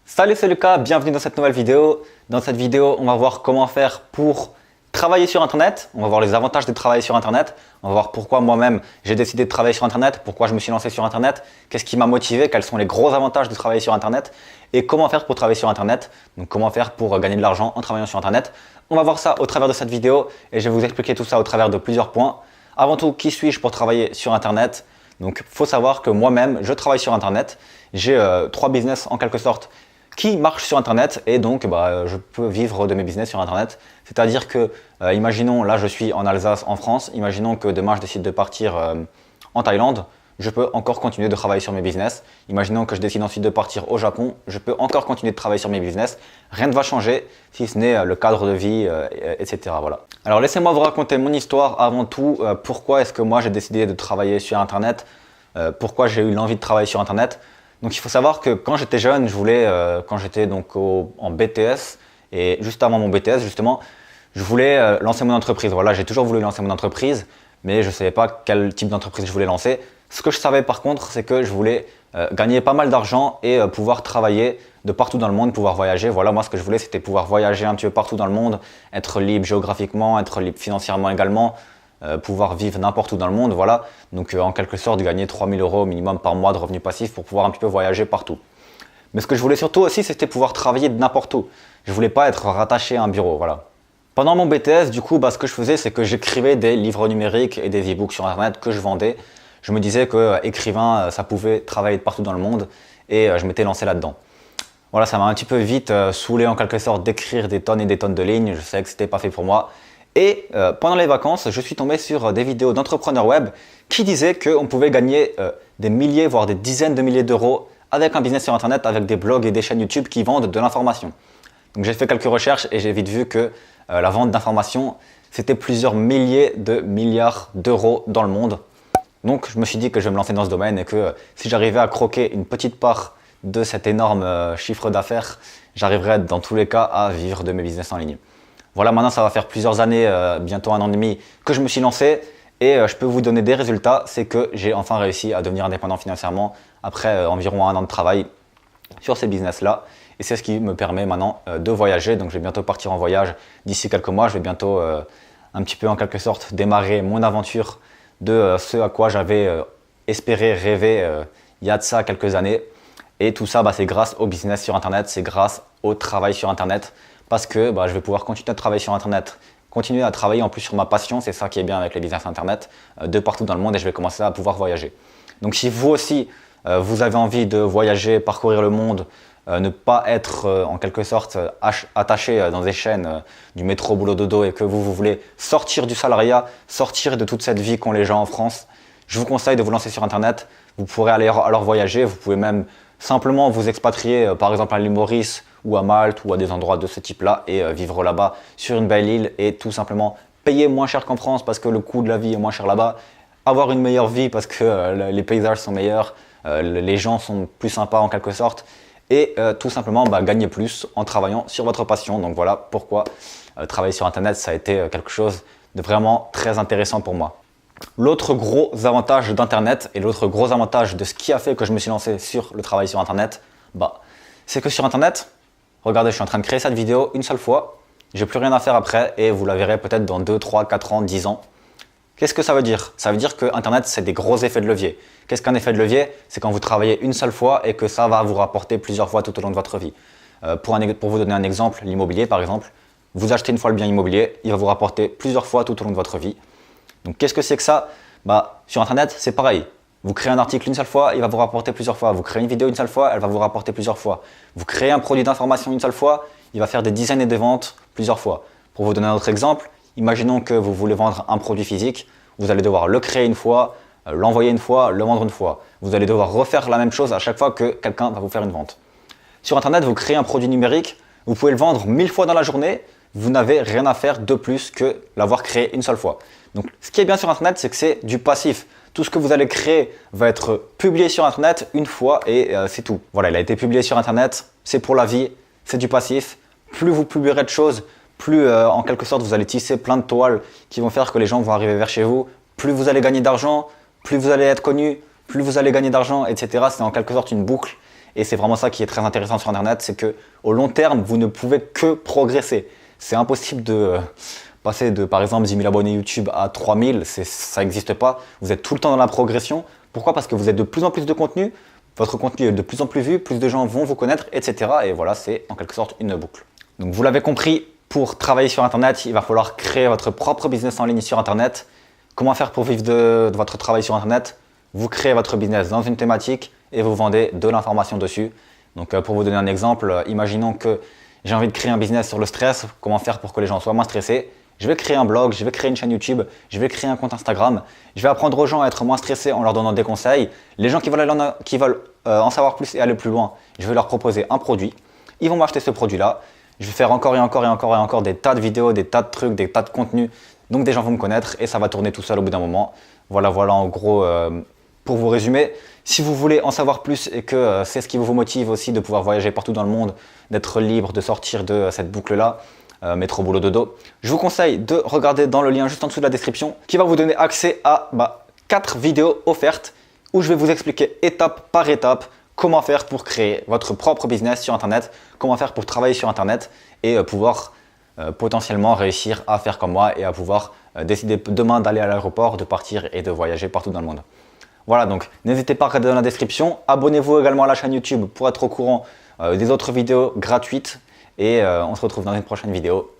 Salut, c'est Lucas, bienvenue dans cette nouvelle vidéo. Dans cette vidéo, on va voir comment faire pour travailler sur Internet. On va voir les avantages de travailler sur Internet. On va voir pourquoi moi-même j'ai décidé de travailler sur Internet, pourquoi je me suis lancé sur Internet, qu'est-ce qui m'a motivé, quels sont les gros avantages de travailler sur Internet et comment faire pour travailler sur Internet. Donc comment faire pour gagner de l'argent en travaillant sur Internet. On va voir ça au travers de cette vidéo et je vais vous expliquer tout ça au travers de plusieurs points. Avant tout, qui suis-je pour travailler sur Internet? Donc il faut savoir que moi-même, je travaille sur Internet. J'ai 3 business en quelque sorte qui marche sur Internet et donc je peux vivre de mes business sur Internet. C'est-à-dire que, imaginons, là je suis en Alsace, en France, imaginons que demain je décide de partir en Thaïlande, je peux encore continuer de travailler sur mes business. Imaginons que je décide ensuite de partir au Japon, je peux encore continuer de travailler sur mes business. Rien ne va changer si ce n'est le cadre de vie, etc. Voilà. Alors laissez-moi vous raconter mon histoire avant tout. Pourquoi est-ce que moi j'ai décidé de travailler sur Internet, pourquoi j'ai eu l'envie de travailler sur Internet. Donc il faut savoir que quand j'étais jeune, je voulais, quand j'étais donc en BTS et juste avant mon BTS justement, je voulais lancer mon entreprise. Voilà, j'ai toujours voulu lancer mon entreprise, mais je ne savais pas quel type d'entreprise je voulais lancer. Ce que je savais par contre, c'est que je voulais gagner pas mal d'argent et pouvoir travailler de partout dans le monde, pouvoir voyager. Voilà, moi ce que je voulais, c'était pouvoir voyager un petit peu partout dans le monde, être libre géographiquement, être libre financièrement également. Pouvoir vivre n'importe où dans le monde, voilà. Donc en quelque sorte gagner 3 000 € minimum par mois de revenus passifs pour pouvoir un petit peu voyager partout. Mais ce que je voulais surtout aussi, c'était pouvoir travailler de n'importe où. Je voulais pas être rattaché à un bureau, voilà. Pendant mon BTS, du coup, ce que je faisais, c'est que j'écrivais des livres numériques et des e-books sur Internet que je vendais. Je me disais que écrivain, ça pouvait travailler de partout dans le monde et je m'étais lancé là-dedans. Voilà, ça m'a un petit peu vite saoulé en quelque sorte d'écrire des tonnes et des tonnes de lignes. Je savais que c'était pas fait pour moi. Et pendant les vacances, je suis tombé sur des vidéos d'entrepreneurs web qui disaient qu'on pouvait gagner des milliers, voire des dizaines de milliers d'euros avec un business sur Internet, avec des blogs et des chaînes YouTube qui vendent de l'information. Donc j'ai fait quelques recherches et j'ai vite vu que la vente d'informations, c'était plusieurs milliers de milliards d'euros dans le monde. Donc je me suis dit que je vais me lancer dans ce domaine et que si j'arrivais à croquer une petite part de cet énorme chiffre d'affaires, j'arriverais dans tous les cas à vivre de mes business en ligne. Voilà, maintenant ça va faire plusieurs années, bientôt 1 an et demi, que je me suis lancé et je peux vous donner des résultats. C'est que j'ai enfin réussi à devenir indépendant financièrement après environ 1 an de travail sur ces business-là. Et c'est ce qui me permet maintenant de voyager. Donc je vais bientôt partir en voyage d'ici quelques mois. Je vais bientôt un petit peu en quelque sorte démarrer mon aventure de ce à quoi j'avais espéré, rêvé il y a de ça quelques années. Et tout ça, c'est grâce au business sur Internet, c'est grâce au travail sur Internet. Parce que je vais pouvoir continuer à travailler sur Internet, continuer à travailler en plus sur ma passion, c'est ça qui est bien avec les business Internet, de partout dans le monde et je vais commencer à pouvoir voyager. Donc si vous aussi, vous avez envie de voyager, parcourir le monde, ne pas être en quelque sorte attaché dans des chaînes du métro, boulot, dodo et que vous voulez sortir du salariat, sortir de toute cette vie qu'ont les gens en France, je vous conseille de vous lancer sur Internet. Vous pourrez aller alors voyager, vous pouvez même simplement vous expatrier par exemple à l'île Maurice ou à Malte ou à des endroits de ce type-là et vivre là-bas sur une belle île et tout simplement payer moins cher qu'en France parce que le coût de la vie est moins cher là-bas, avoir une meilleure vie parce que les paysages sont meilleurs, les gens sont plus sympas en quelque sorte et tout simplement gagner plus en travaillant sur votre passion. Donc voilà pourquoi travailler sur Internet, ça a été quelque chose de vraiment très intéressant pour moi. L'autre gros avantage d'Internet et l'autre gros avantage de ce qui a fait que je me suis lancé sur le travail sur Internet, c'est que sur Internet, regardez, je suis en train de créer cette vidéo une seule fois, j'ai plus rien à faire après et vous la verrez peut-être dans 2, 3, 4 ans, 10 ans. Qu'est-ce que ça veut dire? Ça veut dire que Internet, c'est des gros effets de levier. Qu'est-ce qu'un effet de levier? C'est quand vous travaillez une seule fois et que ça va vous rapporter plusieurs fois tout au long de votre vie. Pour vous donner un exemple, l'immobilier par exemple, vous achetez une fois le bien immobilier, il va vous rapporter plusieurs fois tout au long de votre vie. Donc qu'est-ce que c'est que ça? Sur Internet, c'est pareil. Vous créez un article une seule fois, il va vous rapporter plusieurs fois. Vous créez une vidéo une seule fois, elle va vous rapporter plusieurs fois. Vous créez un produit d'information une seule fois, il va faire des dizaines de ventes plusieurs fois. Pour vous donner un autre exemple, imaginons que vous voulez vendre un produit physique, vous allez devoir le créer une fois, l'envoyer une fois, le vendre une fois. Vous allez devoir refaire la même chose à chaque fois que quelqu'un va vous faire une vente. Sur Internet, vous créez un produit numérique, vous pouvez le vendre 1000 fois dans la journée, vous n'avez rien à faire de plus que l'avoir créé une seule fois. Donc ce qui est bien sur Internet, c'est que c'est du passif. Tout ce que vous allez créer va être publié sur Internet une fois et c'est tout. Voilà, il a été publié sur Internet, c'est pour la vie, c'est du passif. Plus vous publierez de choses, plus en quelque sorte vous allez tisser plein de toiles qui vont faire que les gens vont arriver vers chez vous. Plus vous allez gagner d'argent, plus vous allez être connu, plus vous allez gagner d'argent, etc. C'est en quelque sorte une boucle. Et c'est vraiment ça qui est très intéressant sur Internet, c'est qu'au long terme, vous ne pouvez que progresser. C'est impossible de passer de, par exemple, 10 000 abonnés YouTube à 3 000, ça n'existe pas. Vous êtes tout le temps dans la progression. Pourquoi? Parce que vous êtes de plus en plus de contenu, votre contenu est de plus en plus vu, plus de gens vont vous connaître, etc. Et voilà, c'est en quelque sorte une boucle. Donc vous l'avez compris, pour travailler sur Internet, il va falloir créer votre propre business en ligne sur Internet. Comment faire pour vivre de votre travail sur Internet? Vous créez votre business dans une thématique et vous vendez de l'information dessus. Donc pour vous donner un exemple, imaginons que j'ai envie de créer un business sur le stress. Comment faire pour que les gens soient moins stressés? Je vais créer un blog, je vais créer une chaîne YouTube, je vais créer un compte Instagram. Je vais apprendre aux gens à être moins stressés en leur donnant des conseils. Les gens qui veulent en savoir plus et aller plus loin, je vais leur proposer un produit. Ils vont m'acheter ce produit-là. Je vais faire encore et encore et encore et encore des tas de vidéos, des tas de trucs, des tas de contenus. Donc des gens vont me connaître et ça va tourner tout seul au bout d'un moment. Voilà en gros pour vous résumer. Si vous voulez en savoir plus et que c'est ce qui vous motive aussi de pouvoir voyager partout dans le monde, d'être libre, de sortir de cette boucle-là, métro boulot dodo, je vous conseille de regarder dans le lien juste en dessous de la description qui va vous donner accès à 4 vidéos offertes où je vais vous expliquer étape par étape comment faire pour créer votre propre business sur Internet, comment faire pour travailler sur Internet et pouvoir potentiellement réussir à faire comme moi et à pouvoir décider demain d'aller à l'aéroport, de partir et de voyager partout dans le monde. Voilà, donc n'hésitez pas à regarder dans la description. Abonnez-vous également à la chaîne YouTube pour être au courant des autres vidéos gratuites. Et on se retrouve dans une prochaine vidéo.